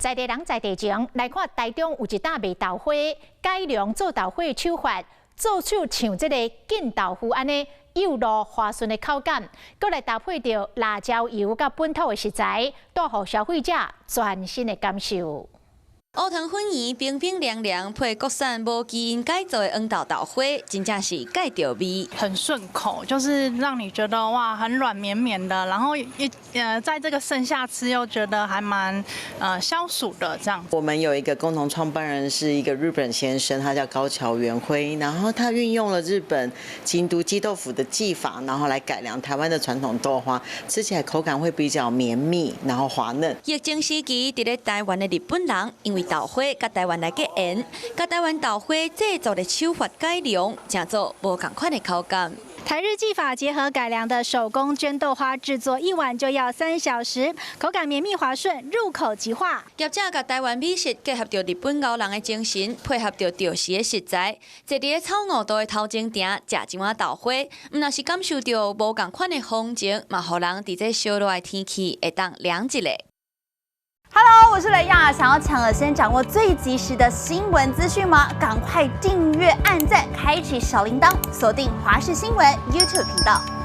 在地人在地情来看，台中有一搭卖豆花改良做豆花的手法，做出像这个劲豆腐安尼幼糯滑顺的口感，搁来搭配着辣椒油甲本土的食材，带予消费者全新的感受。乌糖粉圆冰冰凉凉，配国产无基因改造的黄豆豆花，真正是盖着味，很顺口，就是让你觉得哇很软绵绵的，然后在这个盛夏吃又觉得还蛮消暑的这样。我们有一个共同创办人是一个日本先生，他叫高桥元辉，然后他运用了日本京都鸡豆腐的技法，然后来改良台湾的传统豆花，吃起来口感会比较绵密，然后滑嫩。疫情时期，伫咧台湾的日本人因为豆花甲台湾来结缘，甲台湾豆花制作的手法改良，成做无同款的口感。台日技法结合改良的手工绢豆花制作，一碗就要3小时，口感绵密滑顺，入口即化。业者甲台湾美食结合着日本牛人的精神，配合着着时的食材，坐伫咧草悟道的头前埕食一碗豆花，毋若是感受着无同款的风情，嘛，互人伫这烧热的天气会当凉一下。Hello， 我是雷亚，想要抢先掌握最及时的新闻资讯吗？赶快订阅、按赞、开启小铃铛，锁定华视新闻 YouTube 频道。